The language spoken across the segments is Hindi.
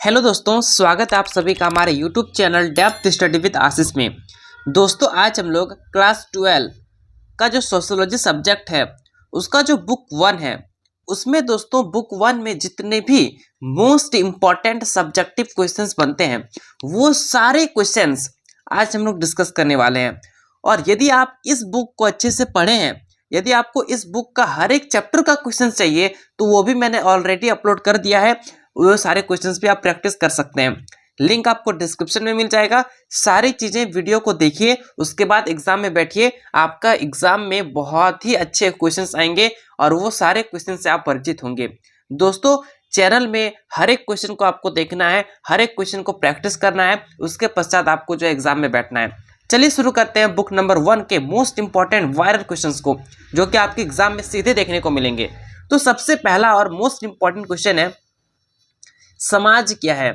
हेलो दोस्तों, स्वागत है आप सभी का हमारे YouTube channel depth study with Ashish में। दोस्तों आज हम लोग क्लास 12 का जो सोशियोलॉजी सब्जेक्ट है उसका जो बुक 1 है उसमें दोस्तों बुक 1 में जितने भी मोस्ट इम्पॉर्टेंट सब्जेक्टिव क्वेश्चंस बनते हैं वो सारे क्वेश्चंस आज हम लोग डिस्कस करने वाले हैं। और यदि आप इस बुक को अच्छे से पढ़े हैं, यदि आपको इस बुक का हर एक चैप्टर का क्वेश्चन चाहिए तो वो भी मैंने ऑलरेडी अपलोड कर दिया है। वो सारे क्वेश्चंस भी आप प्रैक्टिस कर सकते हैं। लिंक आपको डिस्क्रिप्शन में मिल जाएगा। सारी चीज़ें वीडियो को देखिए, उसके बाद एग्जाम में बैठिए। आपका एग्जाम में बहुत ही अच्छे क्वेश्चंस आएंगे और वो सारे क्वेश्चन से आप परिचित होंगे। दोस्तों चैनल में हर एक क्वेश्चन को आपको देखना है, हर एक क्वेश्चन को प्रैक्टिस करना है, उसके पश्चात आपको जो एग्जाम में बैठना है। चलिए शुरू करते हैं बुक नंबर 1 के मोस्ट इंपॉर्टेंट वायरल क्वेश्चंस को, जो कि आपके एग्जाम में सीधे देखने को मिलेंगे। तो सबसे पहला और मोस्ट इंपॉर्टेंट क्वेश्चन है, समाज क्या है?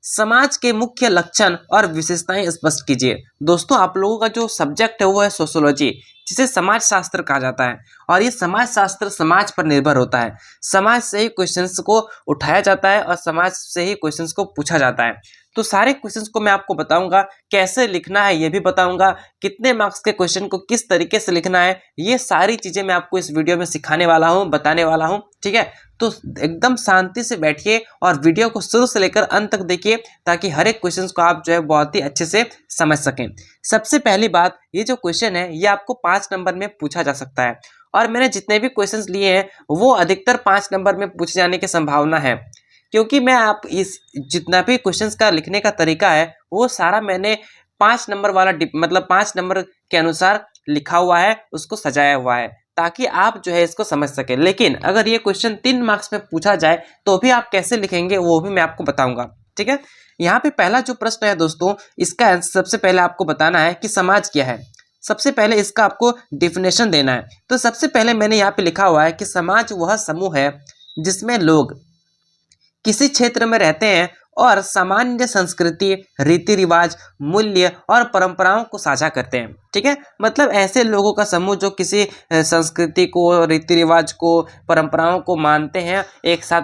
समाज के मुख्य लक्षण और विशेषताएं स्पष्ट कीजिए। दोस्तों आप लोगों का जो सब्जेक्ट है वो है सोशियोलॉजी, जिसे समाज शास्त्र कहा जाता है। और ये समाज शास्त्र समाज पर निर्भर होता है। समाज से ही क्वेश्चंस को उठाया जाता है और समाज से ही क्वेश्चंस को पूछा जाता है। तो सारे क्वेश्चंस को मैं आपको बताऊंगा, कैसे लिखना है ये भी बताऊंगा, कितने मार्क्स के क्वेश्चन को किस तरीके से लिखना है, ये सारी चीजें मैं आपको इस वीडियो में सिखाने वाला हूँ, बताने वाला हूँ। ठीक है, तो एकदम शांति से बैठिए और वीडियो को शुरू से लेकर अंत तक देखिए, ताकि हर एक क्वेश्चन को आप जो है बहुत ही अच्छे से समझ सकें। सबसे पहली बात, ये जो क्वेश्चन है ये आपको 5 नंबर में पूछा जा सकता है। और मैंने जितने भी क्वेश्चंस लिए हैं वो अधिकतर 5 नंबर में पूछे जाने की संभावना है, क्योंकि मैं आप इस जितना भी क्वेश्चंस का लिखने का तरीका है वो सारा मैंने 5 नंबर वाला मतलब 5 नंबर के अनुसार लिखा हुआ है, उसको सजाया हुआ है, ताकि आप जो है इसको समझ सकें। लेकिन अगर ये क्वेश्चन 3 मार्क्स में पूछा जाए तो भी आप कैसे लिखेंगे वो भी मैं आपको बताऊंगा। ठीक है, यहाँ पे पहला जो प्रश्न है दोस्तों, इसका सबसे पहले आपको बताना है कि समाज क्या है। सबसे पहले इसका आपको डिफिनेशन देना है। तो सबसे पहले मैंने यहाँ पे लिखा हुआ है कि समाज वह समूह है जिसमें लोग किसी क्षेत्र में रहते हैं और सामान्य संस्कृति, रीति रिवाज, मूल्य और परंपराओं को साझा करते हैं। ठीक है, मतलब ऐसे लोगों का समूह जो किसी संस्कृति को, रीति रिवाज को, परंपराओं को मानते हैं, एक साथ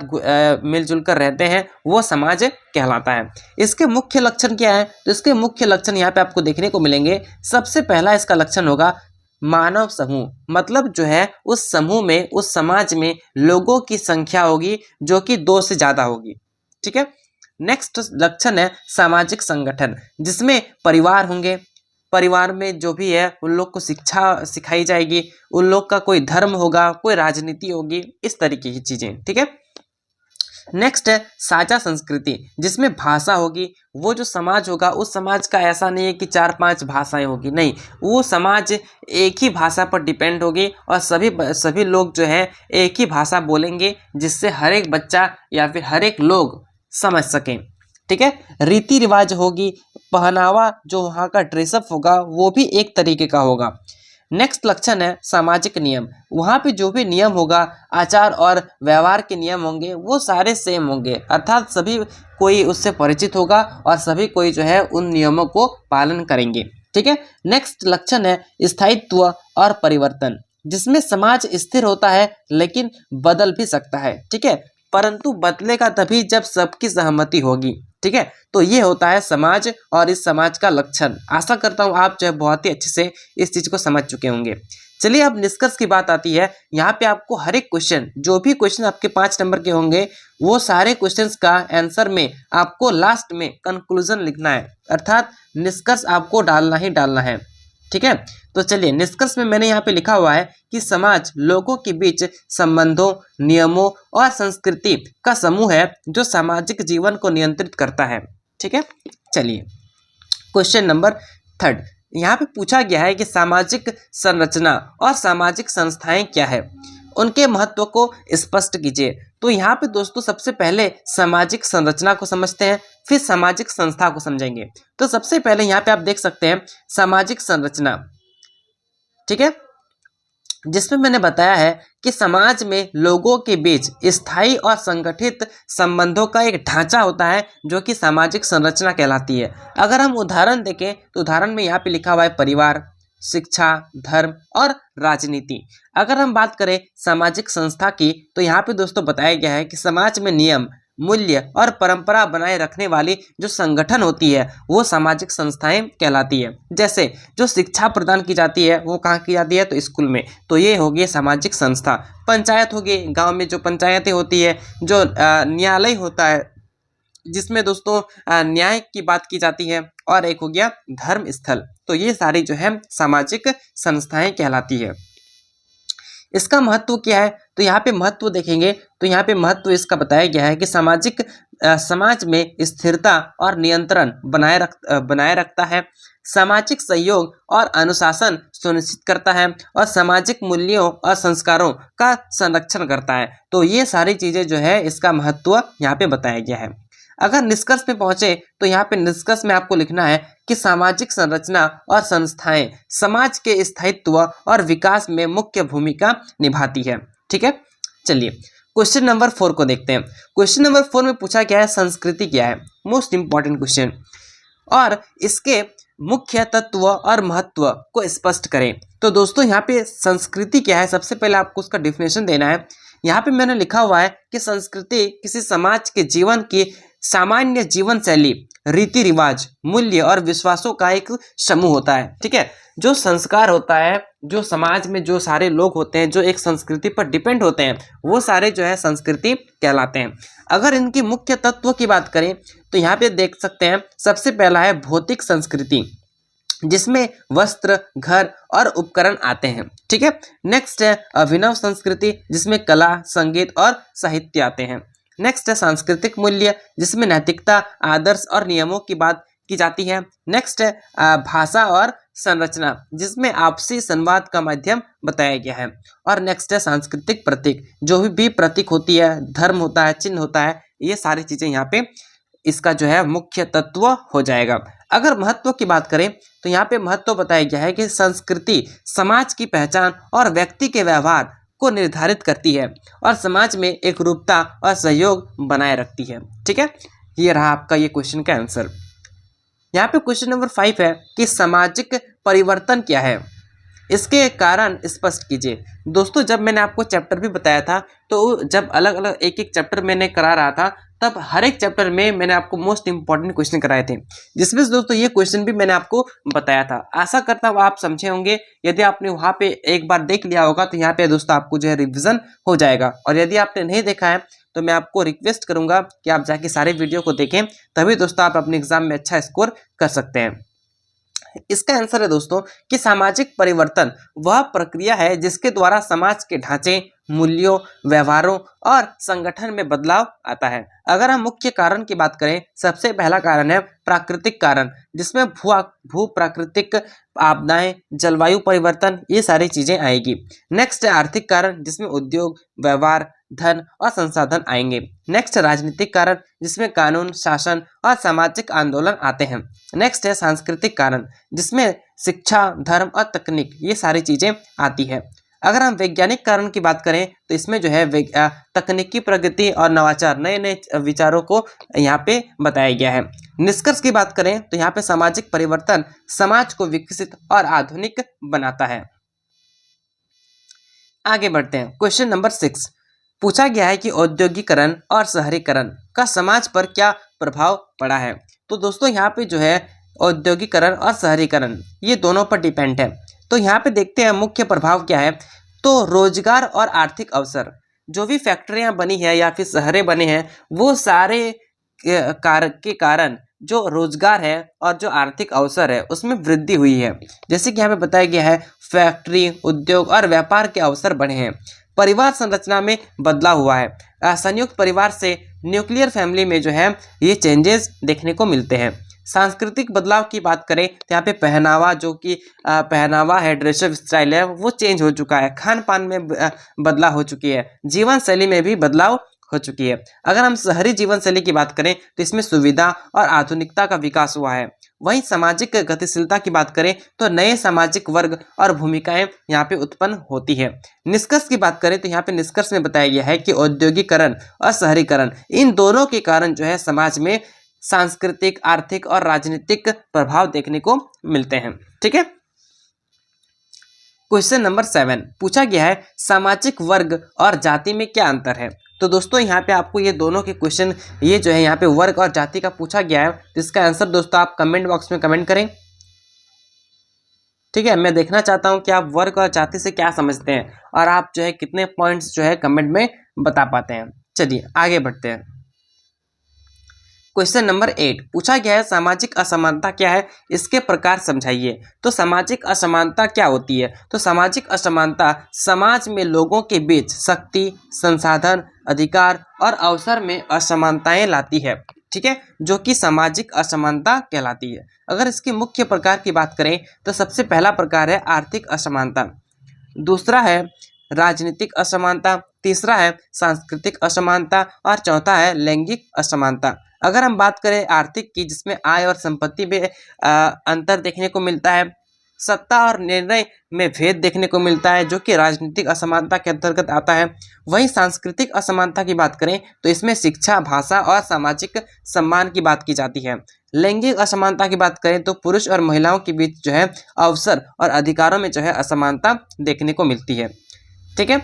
मिलजुल कर रहते हैं, वो समाज कहलाता है। इसके मुख्य लक्षण क्या है? तो इसके मुख्य लक्षण यहाँ पे आपको देखने को मिलेंगे। सबसे पहला इसका लक्षण होगा मानव समूह, मतलब जो है उस समूह में, उस समाज में लोगों की संख्या होगी जो कि 2 से ज़्यादा होगी। ठीक है, नेक्स्ट लक्षण है सामाजिक संगठन, जिसमें परिवार होंगे। परिवार में जो भी है उन लोग को शिक्षा सिखाई जाएगी, उन लोग का कोई धर्म होगा, कोई राजनीति होगी, इस तरीके की चीज़ें। ठीक है, नेक्स्ट है साझा संस्कृति, जिसमें भाषा होगी। वो जो समाज होगा उस समाज का ऐसा नहीं है कि 4-5 भाषाएं होगी, नहीं, वो समाज एक ही भाषा पर डिपेंड होगी और सभी लोग जो है एक ही भाषा बोलेंगे, जिससे हर एक बच्चा या फिर हर एक लोग समझ सकें। ठीक है, रीति रिवाज होगी, पहनावा जो वहाँ का ड्रेसअप होगा वो भी एक तरीके का होगा। नेक्स्ट लक्षण है सामाजिक नियम, वहाँ पे जो भी नियम होगा, आचार और व्यवहार के नियम होंगे वो सारे सेम होंगे, अर्थात सभी कोई उससे परिचित होगा और सभी कोई जो है उन नियमों को पालन करेंगे। ठीक है, नेक्स्ट लक्षण है स्थायित्व और परिवर्तन, जिसमें समाज स्थिर होता है लेकिन बदल भी सकता है। ठीक है, परंतु बदलेगा तभी जब सबकी सहमति होगी। ठीक है, तो ये होता है समाज और इस समाज का लक्षण। आशा करता हूँ आप जो है बहुत ही अच्छे से इस चीज़ को समझ चुके होंगे। चलिए अब निष्कर्ष की बात आती है। यहाँ पे आपको हर एक क्वेश्चन, जो भी क्वेश्चन आपके 5 नंबर के होंगे, वो सारे क्वेश्चंस का आंसर में आपको लास्ट में कंक्लूजन लिखना है, अर्थात निष्कर्ष आपको डालना ही डालना है। ठीक है, तो चलिए निष्कर्ष में मैंने यहाँ पे लिखा हुआ है कि समाज लोगों के बीच संबंधों, नियमों और संस्कृति का समूह है जो सामाजिक जीवन को नियंत्रित करता है। ठीक है, चलिए क्वेश्चन नंबर 3 यहाँ पे पूछा गया है कि सामाजिक संरचना और सामाजिक संस्थाएं क्या है, उनके महत्व को स्पष्ट कीजिए। तो यहाँ पे दोस्तों सबसे पहले सामाजिक संरचना को समझते हैं, फिर सामाजिक संस्था को समझेंगे। तो सबसे पहले यहाँ पे आप देख सकते हैं सामाजिक संरचना। ठीक है, जिसमें मैंने बताया है कि समाज में लोगों के बीच स्थायी और संगठित संबंधों का एक ढांचा होता है जो कि सामाजिक संरचना कहलाती है। अगर हम उदाहरण देखें तो उदाहरण में यहाँ पे लिखा हुआ है परिवार, शिक्षा, धर्म और राजनीति। अगर हम बात करें सामाजिक संस्था की तो यहाँ पे दोस्तों बताया गया है कि समाज में नियम, मूल्य और परंपरा बनाए रखने वाली जो संगठन होती है वो सामाजिक संस्थाएं कहलाती है। जैसे जो शिक्षा प्रदान की जाती है वो कहाँ की जाती है, तो स्कूल में, तो ये होगी सामाजिक संस्था। पंचायत होगी, गांव में जो पंचायतें होती है, जो न्यायालय होता है जिसमें दोस्तों न्याय की बात की जाती है, और एक हो गया धर्म स्थल। तो ये सारी जो है सामाजिक संस्थाएं कहलाती है। इसका महत्व क्या है, तो यहाँ पे महत्व देखेंगे तो यहाँ पे महत्व इसका बताया गया है कि समाज में स्थिरता और नियंत्रण बनाए रखता है, सामाजिक सहयोग और अनुशासन सुनिश्चित करता है, और सामाजिक मूल्यों और संस्कारों का संरक्षण करता है। तो ये सारी चीजें जो है इसका महत्व यहाँ पे बताया गया है। अगर निष्कर्ष पे पहुंचे तो यहाँ पे निष्कर्ष में आपको लिखना है कि सामाजिक संरचना और संस्थाएं समाज के स्थायित्व और विकास में मुख्य भूमिका निभाती है। ठीक है, चलिए क्वेश्चन नंबर 4 को देखते हैं। क्वेश्चन नंबर 4 में पूछा गया है संस्कृति क्या है, मोस्ट इंपॉर्टेंट क्वेश्चन, और इसके मुख्य तत्व और महत्व को स्पष्ट करें। तो दोस्तों यहाँ पे संस्कृति क्या है, सबसे पहले आपको उसका डिफिनेशन देना है। यहाँ पे मैंने लिखा हुआ है कि संस्कृति किसी समाज के जीवन की सामान्य जीवन शैली, रीति रिवाज, मूल्य और विश्वासों का एक समूह होता है। ठीक है, जो संस्कार होता है, जो समाज में जो सारे लोग होते हैं जो एक संस्कृति पर डिपेंड होते हैं, वो सारे जो है संस्कृति कहलाते हैं। अगर इनकी मुख्य तत्व की बात करें तो यहाँ पे देख सकते हैं, सबसे पहला है भौतिक संस्कृति, जिसमें वस्त्र, घर और उपकरण आते हैं। ठीक है, नेक्स्ट है अभिनव संस्कृति, जिसमें कला, संगीत और साहित्य आते हैं। नेक्स्ट है सांस्कृतिक मूल्य, जिसमें नैतिकता, आदर्श और नियमों की बात की जाती है। नेक्स्ट है भाषा और संरचना, जिसमें आपसी संवाद का माध्यम बताया गया है। और नेक्स्ट है सांस्कृतिक प्रतीक, जो भी प्रतीक होती है, धर्म होता है, चिन्ह होता है, ये सारी चीजें यहाँ पे इसका जो है मुख्य तत्व हो जाएगा। अगर महत्व की बात करें तो यहाँ पे महत्व बताया गया है कि संस्कृति समाज की पहचान और व्यक्ति के व्यवहार को निर्धारित करती है और समाज में एक रूपता और सहयोग बनाए रखती है। ठीक है, ये रहा आपका ये क्वेश्चन का आंसर। यहाँ पे क्वेश्चन नंबर 5 है कि सामाजिक परिवर्तन क्या है, इसके कारण स्पष्ट कीजिए। दोस्तों जब मैंने आपको चैप्टर भी बताया था, तो जब अलग अलग एक एक चैप्टर मैंने करा रहा था, तब हर एक चैप्टर में मैंने आपको मोस्ट इंपॉर्टेंट क्वेश्चन कराए थे, जिसमें दोस्तों ये क्वेश्चन भी मैंने आपको बताया था। आशा करता हूँ आप समझे होंगे। यदि आपने वहाँ पे एक बार देख लिया होगा तो यहाँ पे दोस्तों आपको जो है रिविजन हो जाएगा, और यदि आपने नहीं देखा है तो मैं आपको रिक्वेस्ट करूंगा कि आप जाके सारे वीडियो को देखें, तभी दोस्तों आप अपने एग्जाम में अच्छा स्कोर कर सकते हैं। इसका आंसर है दोस्तों कि सामाजिक परिवर्तन वह प्रक्रिया है जिसके द्वारा समाज के ढांचे, मूल्यों, व्यवहारों और संगठन में बदलाव आता है। अगर हम मुख्य कारण की बात करें, सबसे पहला कारण है प्राकृतिक कारण, जिसमें भू प्राकृतिक आपदाएं, जलवायु परिवर्तन, ये सारी चीजें आएगी। नेक्स्ट है आर्थिक कारण, जिसमें उद्योग, व्यापार, धन और संसाधन आएंगे। नेक्स्ट राजनीतिक कारण, जिसमें कानून, शासन और सामाजिक आंदोलन आते हैं। नेक्स्ट है सांस्कृतिक कारण, जिसमें शिक्षा, धर्म और तकनीक, ये सारी चीजें आती है। अगर हम वैज्ञानिक कारण की बात करें तो इसमें जो है तकनीकी प्रगति और नवाचार, नए नए विचारों को यहाँ पे बताया गया है। निष्कर्ष की बात करें तो यहाँ पे सामाजिक परिवर्तन समाज को विकसित और आधुनिक बनाता है। आगे बढ़ते हैं। क्वेश्चन नंबर 6 पूछा गया है कि औद्योगिकरण और शहरीकरण का समाज पर क्या प्रभाव पड़ा है। तो दोस्तों यहाँ पे जो है औद्योगिकरण और शहरीकरण ये दोनों पर डिपेंड है। तो यहाँ पे देखते हैं मुख्य प्रभाव क्या है। तो रोजगार और आर्थिक अवसर, जो भी फैक्ट्रियाँ बनी है या फिर शहरें बने हैं, वो सारे के कारण जो रोजगार है और जो आर्थिक अवसर है उसमें वृद्धि हुई है। जैसे कि यहाँ पे बताया गया है फैक्ट्री, उद्योग और व्यापार के अवसर बढ़े हैं। परिवार संरचना में बदलाव हुआ है। संयुक्त परिवार से न्यूक्लियर फैमिली में जो है ये चेंजेस देखने को मिलते हैं। सांस्कृतिक बदलाव की बात करें तो यहाँ पे पहनावा, जो कि पहनावा है, ड्रेसअप स्टाइल है, वो चेंज हो चुका है। खान पान में बदलाव हो चुकी है। जीवन शैली में भी बदलाव हो चुकी है। अगर हम शहरी जीवन शैली की बात करें तो इसमें सुविधा और आधुनिकता का विकास हुआ है। वहीं सामाजिक गतिशीलता की बात करें तो नए सामाजिक वर्ग और भूमिकाएं यहाँ पे उत्पन्न होती है। निष्कर्ष की बात करें तो यहाँ पे निष्कर्ष में बताया गया है कि औद्योगिकरण और शहरीकरण, इन दोनों के कारण जो है समाज में सांस्कृतिक, आर्थिक और राजनीतिक प्रभाव देखने को मिलते हैं। ठीक है, क्वेश्चन नंबर 7 पूछा गया है सामाजिक वर्ग और जाति में क्या अंतर है। तो दोस्तों यहाँ पे आपको ये दोनों के क्वेश्चन, ये जो है यहाँ पे वर्ग और जाति का पूछा गया है, तो इसका आंसर दोस्तों आप कमेंट बॉक्स में कमेंट करें। ठीक है, मैं देखना चाहता हूँ कि आप वर्ग और जाति से क्या समझते हैं और आप जो है कितने पॉइंट्स जो है कमेंट में बता पाते हैं। चलिए आगे बढ़ते हैं। क्वेश्चन नंबर 8 पूछा गया है, सामाजिक असमानता क्या है, इसके प्रकार समझाइए। तो सामाजिक असमानता क्या होती है? तो सामाजिक असमानता समाज में लोगों के बीच शक्ति, संसाधन, अधिकार और अवसर में असमानताएं लाती है। ठीक है, जो कि सामाजिक असमानता कहलाती है। अगर इसके मुख्य प्रकार की बात करें तो सबसे पहला प्रकार है आर्थिक असमानता, दूसरा है राजनीतिक असमानता, तीसरा है सांस्कृतिक असमानता और चौथा है लैंगिक असमानता। अगर हम बात करें आर्थिक की, जिसमें आय और संपत्ति में अंतर देखने को मिलता है, सत्ता और निर्णय में भेद देखने को मिलता है, जो कि राजनीतिक असमानता के अंतर्गत आता है। वहीं सांस्कृतिक असमानता की बात करें तो इसमें शिक्षा, भाषा और सामाजिक सम्मान की बात की जाती है। लैंगिक असमानता की बात करें तो पुरुष और महिलाओं के बीच जो है अवसर और अधिकारों में जो है असमानता देखने को मिलती है। ठीक है,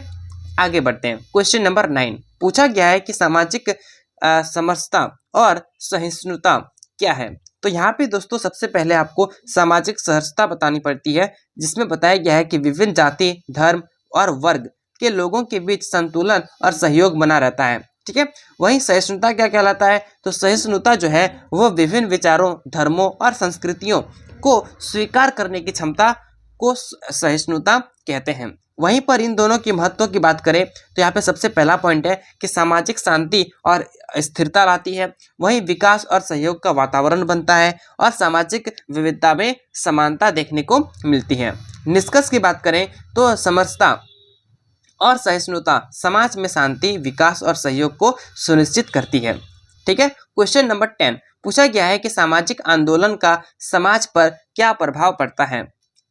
आगे बढ़ते हैं। क्वेश्चन नंबर 9 पूछा गया है कि सामाजिक समरसता और सहिष्णुता क्या है। तो यहाँ पे दोस्तों सबसे पहले आपको सामाजिक सहजता बतानी पड़ती है, जिसमें बताया गया है कि विभिन्न जाति, धर्म और वर्ग के लोगों के बीच संतुलन और सहयोग बना रहता है। ठीक है, वहीं सहिष्णुता क्या कहलाता है? तो सहिष्णुता जो है वो विभिन्न विचारों, धर्मों और संस्कृतियों को स्वीकार करने की क्षमता को सहिष्णुता कहते हैं। वहीं पर इन दोनों की महत्व की बात करें तो यहाँ पे सबसे पहला पॉइंट है कि सामाजिक शांति और स्थिरता लाती है, वहीं विकास और सहयोग का वातावरण बनता है और सामाजिक विविधता में समानता देखने को मिलती है। निष्कर्ष की बात करें तो समरसता और सहिष्णुता समाज में शांति, विकास और सहयोग को सुनिश्चित करती है। ठीक है, क्वेश्चन नंबर 10 पूछा गया है कि सामाजिक आंदोलन का समाज पर क्या प्रभाव पड़ता है।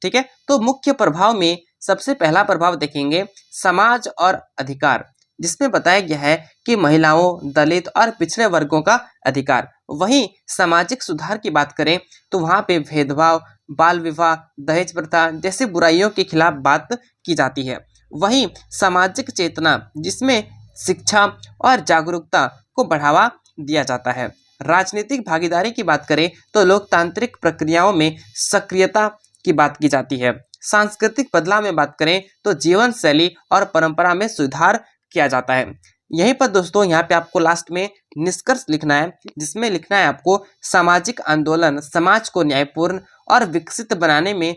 ठीक है, तो मुख्य प्रभाव में सबसे पहला प्रभाव देखेंगे समाज और अधिकार, जिसमें बताया गया है कि महिलाओं, दलित और पिछड़े वर्गों का अधिकार। वहीं सामाजिक सुधार की बात करें तो वहाँ पे भेदभाव, बाल विवाह, दहेज प्रथा जैसे बुराइयों के खिलाफ बात की जाती है। वहीं सामाजिक चेतना, जिसमें शिक्षा और जागरूकता को बढ़ावा दिया जाता है। राजनीतिक भागीदारी की बात करें तो लोकतांत्रिक प्रक्रियाओं में सक्रियता की बात की जाती है। सांस्कृतिक बदलाव में बात करें तो जीवन शैली और परंपरा में सुधार किया जाता है। यहीं पर दोस्तों यहाँ पे आपको लास्ट में निष्कर्ष लिखना है, जिसमें लिखना है आपको सामाजिक आंदोलन समाज को न्यायपूर्ण और विकसित बनाने में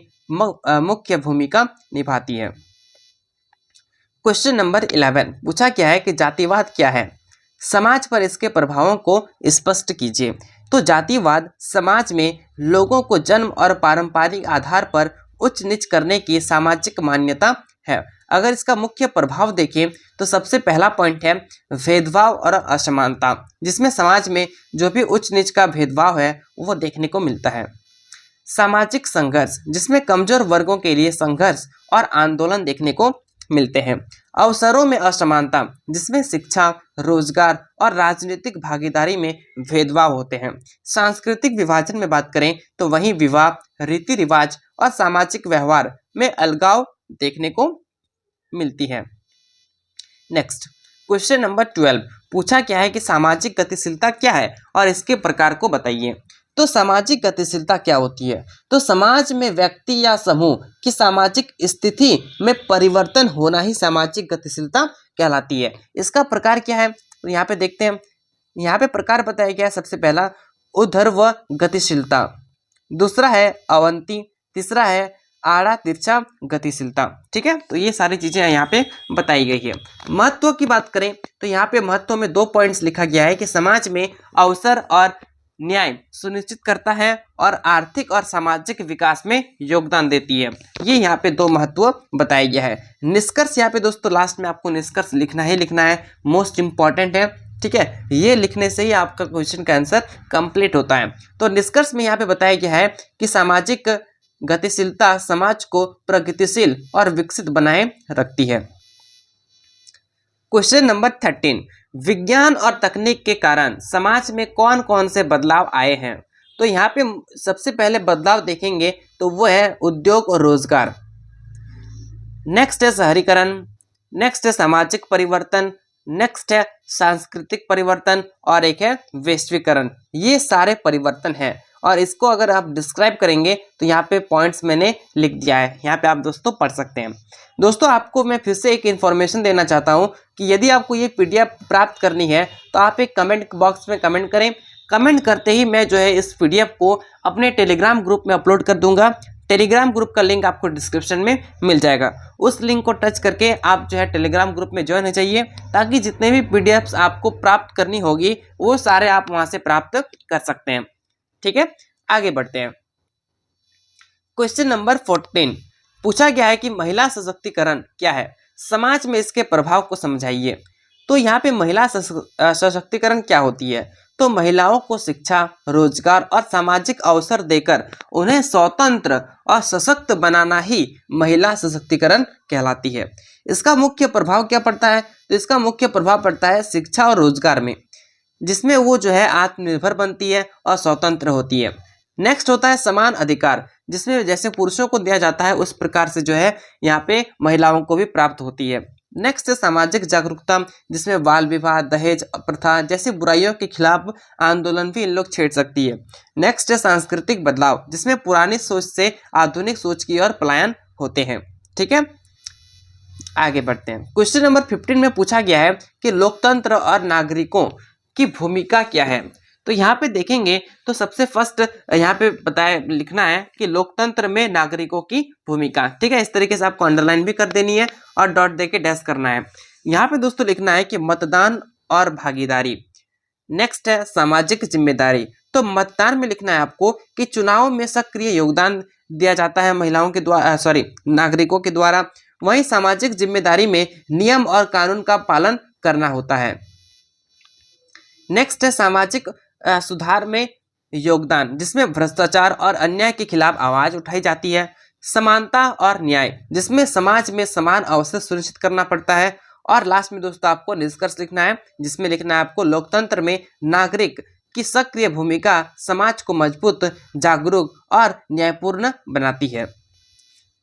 मुख्य भूमिका निभाती है। क्वेश्चन नंबर 11 पूछा गया है कि जातिवाद क्या है, समाज पर इसके प्रभावों को स्पष्ट कीजिए। तो जातिवाद समाज में लोगों को जन्म और पारंपरिक आधार पर उच्च नीच करने की सामाजिक मान्यता है। अगर इसका मुख्य प्रभाव देखें तो सबसे पहला पॉइंट है भेदभाव और असमानता, जिसमें समाज में जो भी उच्च नीच का भेदभाव है वो देखने को मिलता है। सामाजिक संघर्ष, जिसमें कमजोर वर्गों के लिए संघर्ष और आंदोलन देखने को मिलते हैं। अवसरों में असमानता, जिसमें शिक्षा, रोजगार और राजनीतिक भागीदारी में भेदभाव होते हैं। सांस्कृतिक विभाजन में बात करें तो वहीं विवाह, रीति रिवाज और सामाजिक व्यवहार में अलगाव देखने को मिलती है। नेक्स्ट क्वेश्चन नंबर 12 पूछा गया है कि सामाजिक गतिशीलता क्या है और इसके प्रकार को बताइए। तो सामाजिक गतिशीलता क्या होती है? तो समाज में व्यक्ति या समूह की सामाजिक स्थिति में परिवर्तन होना ही सामाजिक गतिशीलता कहलाती है। इसका प्रकार क्या है तो यहाँ पे देखते हैं। यहाँ पे प्रकार बताया गया है, सबसे पहला ऊर्ध्व गतिशीलता, दूसरा है अवंती, तीसरा है आड़ा तिरछा गतिशीलता। ठीक है, तो ये सारी चीजें यहाँ पे बताई गई है। महत्व की बात करें तो यहाँ पे महत्व में 2 पॉइंट्स लिखा गया है कि समाज में अवसर और न्याय सुनिश्चित करता है और आर्थिक और सामाजिक विकास में योगदान देती है। ये यहाँ पे 2 महत्व बताया गया है। निष्कर्ष यहाँ पे दोस्तों लास्ट में आपको निष्कर्ष लिखना ही लिखना है, मोस्ट इंपॉर्टेंट है। ठीक है, ये लिखने से ही आपका क्वेश्चन का आंसर कंप्लीट होता है। तो निष्कर्ष में यहाँ पे बताया गया है कि सामाजिक गतिशीलता समाज को प्रगतिशील और विकसित बनाए रखती है। क्वेश्चन नंबर 13 विज्ञान और तकनीक के कारण समाज में कौन कौन से बदलाव आए हैं। तो यहाँ पे सबसे पहले बदलाव देखेंगे तो वो है उद्योग और रोजगार, नेक्स्ट है शहरीकरण, नेक्स्ट है सामाजिक परिवर्तन, नेक्स्ट है सांस्कृतिक परिवर्तन और एक है वैश्वीकरण। ये सारे परिवर्तन हैं और इसको अगर आप डिस्क्राइब करेंगे तो यहाँ पे पॉइंट्स मैंने लिख दिया है, यहाँ पे आप दोस्तों पढ़ सकते हैं। दोस्तों आपको मैं फिर से एक इन्फॉर्मेशन देना चाहता हूँ कि यदि आपको ये पीडीएफ प्राप्त करनी है तो आप एक कमेंट बॉक्स में कमेंट करें। कमेंट करते ही मैं जो है इस पीडीएफ को अपने टेलीग्राम ग्रुप में अपलोड कर दूंगा। टेलीग्राम ग्रुप का लिंक आपको डिस्क्रिप्शन में मिल जाएगा। उस लिंक को टच करके आप जो है टेलीग्राम ग्रुप में ज्वाइन हो जाइए, ताकि जितने भी पीडीएफ्स आपको प्राप्त करनी होगी वो सारे आप वहां से प्राप्त कर सकते हैं। ठीक है, आगे बढ़ते हैं। क्वेश्चन नंबर 14 पूछा गया है कि महिला सशक्तिकरण क्या है, समाज में इसके प्रभाव को समझाइए। तो यहाँ पे महिला सशक्तिकरण क्या होती है? तो महिलाओं को शिक्षा, रोजगार और सामाजिक अवसर देकर उन्हें स्वतंत्र और सशक्त बनाना ही महिला सशक्तिकरण कहलाती है। इसका मुख्य प्रभाव क्या पड़ता है? तो इसका मुख्य प्रभाव पड़ता है शिक्षा और रोजगार में, जिसमें वो जो है आत्मनिर्भर बनती है और स्वतंत्र होती है। नेक्स्ट होता है समान अधिकार, जिसमें जैसे पुरुषों को दिया जाता है उस प्रकार से जो है यहाँ पे महिलाओं को भी प्राप्त होती है। नेक्स्ट है सामाजिक जागरूकता, जिसमें बाल विवाह, दहेज प्रथा जैसी बुराइयों के खिलाफ आंदोलन भी इन लोग छेड़ सकती है। नेक्स्ट है सांस्कृतिक बदलाव, जिसमें पुरानी सोच से आधुनिक सोच की ओर पलायन होते हैं। ठीक है, आगे बढ़ते हैं। क्वेश्चन नंबर 15 में पूछा गया है कि लोकतंत्र और नागरिकों की भूमिका क्या है। तो यहाँ पे देखेंगे तो सबसे फर्स्ट यहाँ पे लिखना है कि लोकतंत्र में नागरिकों की भूमिका। ठीक है, इस तरीके से आपको अंडरलाइन भी कर देनी है और डॉट देके डैश करना है। यहाँ पे दोस्तों लिखना है कि मतदान और भागीदारी। नेक्स्ट है सामाजिक जिम्मेदारी। तो मतदान में लिखना है आपको कि चुनाव में सक्रिय योगदान दिया जाता है महिलाओं के द्वारा, नागरिकों के द्वारा। वहीं सामाजिक जिम्मेदारी में नियम और कानून का पालन करना होता है। नेक्स्ट है सामाजिक सुधार में योगदान, जिसमें भ्रष्टाचार और अन्याय के खिलाफ आवाज उठाई जाती है। समानता और न्याय, जिसमें समाज में समान अवसर सुनिश्चित करना पड़ता है। और लास्ट में दोस्तों आपको निष्कर्ष लिखना है, जिसमें लिखना है आपको लोकतंत्र में नागरिक की सक्रिय भूमिका समाज को मजबूत, जागरूक और न्यायपूर्ण बनाती है।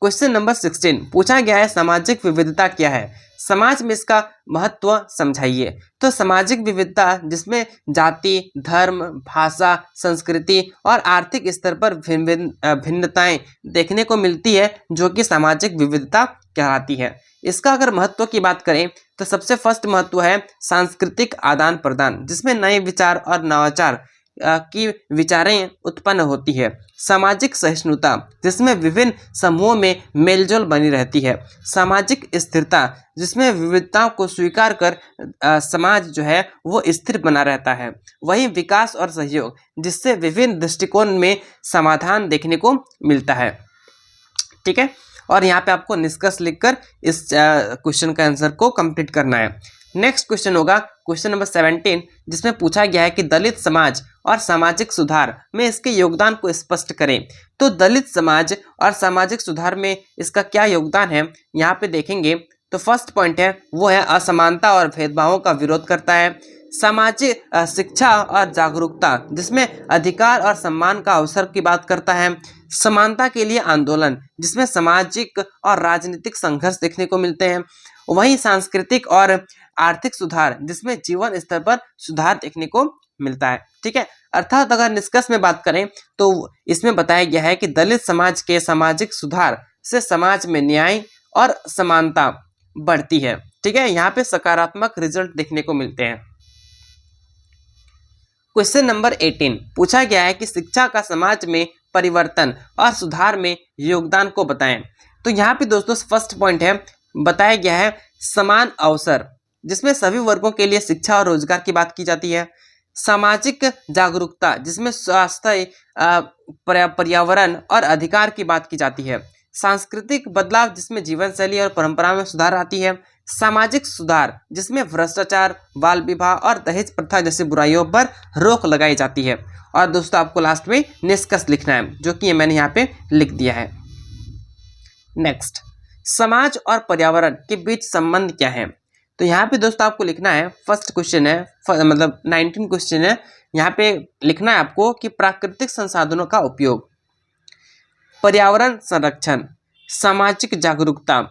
क्वेश्चन नंबर 16 पूछा गया है सामाजिक विविधता क्या है, समाज में इसका महत्व समझाइए। तो सामाजिक विविधता जिसमें जाति, धर्म, भाषा, संस्कृति और आर्थिक स्तर पर भिन्नताएं देखने को मिलती है, जो कि सामाजिक विविधता कहलाती है। इसका अगर महत्व की बात करें तो सबसे फर्स्ट महत्व है सांस्कृतिक आदान प्रदान, जिसमें नए विचार और नवाचार की विचारें उत्पन्न होती है। सामाजिक सहिष्णुता, जिसमें विभिन्न समूहों में मेलजोल बनी रहती है। सामाजिक स्थिरता, जिसमें विविधताओं को स्वीकार कर समाज जो है वो स्थिर बना रहता है। वहीं विकास और सहयोग, जिससे विभिन्न दृष्टिकोण में समाधान देखने को मिलता है। ठीक है, और यहाँ पे आपको निष्कर्ष लिखकर इस क्वेश्चन का आंसर को कंप्लीट करना है। नेक्स्ट क्वेश्चन होगा क्वेश्चन नंबर 17, जिसमें पूछा गया है कि दलित समाज और सामाजिक सुधार में इसके योगदान को स्पष्ट करें। तो दलित समाज और सामाजिक सुधार में इसका क्या योगदान है, यहाँ पे देखेंगे तो फर्स्ट पॉइंट है वो है असमानता और भेदभावों का विरोध करता है। सामाजिक शिक्षा और जागरूकता, जिसमें अधिकार और सम्मान का अवसर की बात करता है। समानता के लिए आंदोलन, जिसमें सामाजिक और राजनीतिक संघर्ष देखने को मिलते हैं। वहीं सांस्कृतिक और आर्थिक सुधार, जिसमें जीवन स्तर पर सुधार देखने को मिलता है। ठीक है, अर्थात अगर निष्कर्ष में बात करें तो इसमें बताया गया है कि दलित समाज के सामाजिक सुधार से समाज में न्याय और समानता बढ़ती है। ठीक है, यहाँ पे सकारात्मक रिजल्ट देखने को मिलते हैं। क्वेश्चन नंबर 18 पूछा गया है कि शिक्षा का समाज में परिवर्तन और सुधार में योगदान को बताएं। तो यहाँ पे दोस्तों फर्स्ट पॉइंट है बताया गया है समान अवसर, जिसमें सभी वर्गों के लिए शिक्षा और रोजगार की बात की जाती है। सामाजिक जागरूकता, जिसमें स्वास्थ्य, पर्यावरण और अधिकार की बात की जाती है। सांस्कृतिक बदलाव, जिसमें जीवन शैली और परंपरा में सुधार आती है। सामाजिक सुधार, जिसमें भ्रष्टाचार, बाल विवाह और दहेज प्रथा जैसी बुराइयों पर रोक लगाई जाती है। और दोस्तों आपको लास्ट में निष्कर्ष लिखना है, जो कि मैंने यहाँ पे लिख दिया है। नेक्स्ट, समाज और पर्यावरण के बीच संबंध क्या है। तो यहाँ पे दोस्तों आपको लिखना है, फर्स्ट क्वेश्चन है, मतलब 19 क्वेश्चन है, यहाँ पे लिखना है आपको कि प्राकृतिक संसाधनों का उपयोग, पर्यावरण संरक्षण, सामाजिक जागरूकता,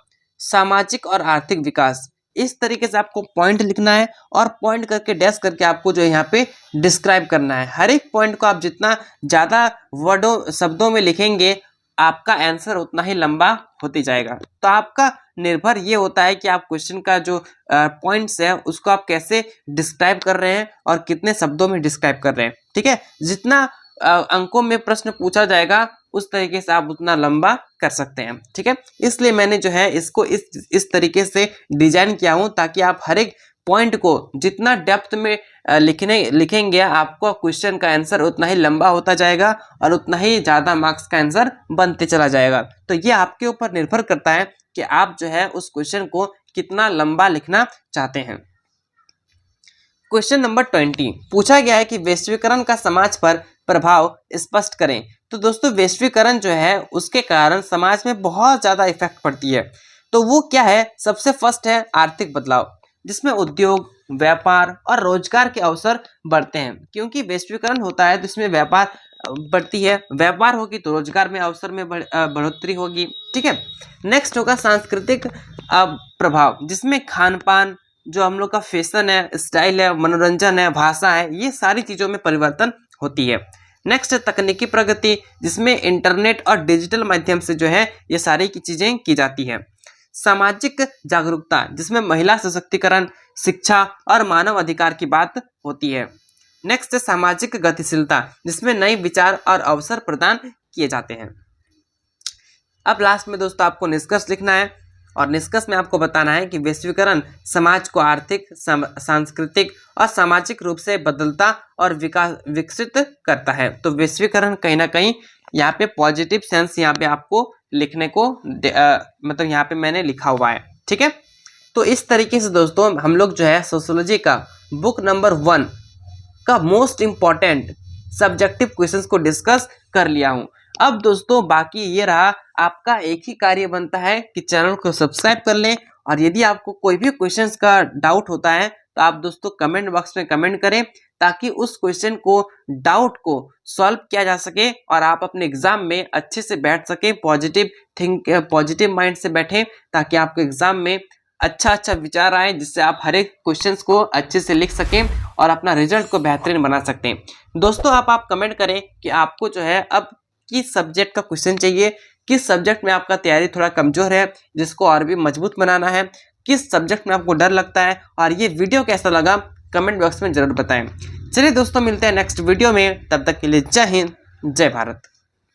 सामाजिक और आर्थिक विकास, इस तरीके से आपको पॉइंट लिखना है और पॉइंट करके डैश करके आपको जो है यहाँ पे डिस्क्राइब करना है। हर एक पॉइंट को आप जितना ज़्यादा वर्डों शब्दों में लिखेंगे आपका आंसर उतना ही लंबा होती जाएगा। तो आपका निर्भर ये होता है कि आप क्वेश्चन का जो पॉइंट्स है उसको आप कैसे डिस्क्राइब कर रहे हैं और कितने शब्दों में डिस्क्राइब कर रहे हैं। ठीक है, जितना अंकों में प्रश्न पूछा जाएगा उस तरीके से आप उतना लंबा कर सकते हैं। ठीक है, इसलिए मैंने जो है इसको इस तरीके से डिजाइन किया हूँ ताकि आप हर एक पॉइंट को जितना डेप्थ में लिखेंगे आपको क्वेश्चन का आंसर उतना ही लंबा होता जाएगा और उतना ही ज़्यादा मार्क्स का आंसर बनते चला जाएगा। तो ये आपके ऊपर निर्भर करता है कि आप जो है उस क्वेश्चन को कितना लंबा लिखना चाहते हैं। क्वेश्चन नंबर 20 पूछा गया है कि वैश्वीकरण का समाज पर प्रभाव स्पष्ट करें। तो दोस्तों वैश्वीकरण जो है उसके कारण समाज में बहुत ज़्यादा इफेक्ट पड़ती है। तो वो क्या है, सबसे फर्स्ट है आर्थिक बदलाव, जिसमें उद्योग, व्यापार और रोजगार के अवसर बढ़ते हैं। क्योंकि वैश्वीकरण होता है तो इसमें व्यापार बढ़ती है, व्यापार होगी तो रोजगार में अवसर में बढ़ोतरी होगी। ठीक है, नेक्स्ट होगा सांस्कृतिक प्रभाव, जिसमें खान पान, जो हम लोग का फैशन है, स्टाइल है, मनोरंजन है, भाषा है, ये सारी चीज़ों में परिवर्तन होती है। नेक्स्ट है तकनीकी प्रगति, जिसमें इंटरनेट और डिजिटल माध्यम से जो है ये सारी की चीज़ें की जाती है। सामाजिक जागरूकता, जिसमें महिला सशक्तिकरण, शिक्षा और मानव अधिकार की बात होती है। नेक्स्ट है सामाजिक गतिशीलता, जिसमें नए विचार और अवसर प्रदान किए जाते हैं। अब लास्ट में दोस्तों आपको निष्कर्ष लिखना है और निष्कर्ष में आपको बताना है कि वैश्वीकरण समाज को आर्थिक, सांस्कृतिक और सामाजिक रूप से बदलता और विकसित करता है। तो वैश्वीकरण कहीं ना कहीं यहाँ पे पॉजिटिव सेंस यहाँ पे आपको लिखने को मतलब यहाँ पे मैंने लिखा हुआ है। ठीक है, तो इस तरीके से दोस्तों हम लोग जो है सोशियोलॉजी का बुक नंबर 1 का मोस्ट इम्पॉर्टेंट सब्जेक्टिव क्वेश्चंस को डिस्कस कर लिया हूँ। अब दोस्तों बाकी ये रहा, आपका एक ही कार्य बनता है कि चैनल को सब्सक्राइब कर लें और यदि आपको कोई भी क्वेश्चंस का डाउट होता है तो आप दोस्तों कमेंट बॉक्स में कमेंट करें ताकि उस क्वेश्चन को, डाउट को सॉल्व किया जा सके और आप अपने एग्जाम में अच्छे से बैठ सकें, पॉजिटिव माइंड से बैठें ताकि आपके एग्जाम में अच्छा विचार आए, जिससे आप हर एक क्वेश्चंस को अच्छे से लिख सकें और अपना रिजल्ट को बेहतरीन बना सकते हैं। दोस्तों आप कमेंट करें कि आपको जो है अब किस सब्जेक्ट का क्वेश्चन चाहिए, किस सब्जेक्ट में आपका तैयारी थोड़ा कमजोर है जिसको और भी मजबूत बनाना है, किस सब्जेक्ट में आपको डर लगता है, और ये वीडियो कैसा लगा कमेंट बॉक्स में जरूर बताएं। चलिए दोस्तों मिलते हैं नेक्स्ट वीडियो में, तब तक के लिए जय हिंद, जय भारत।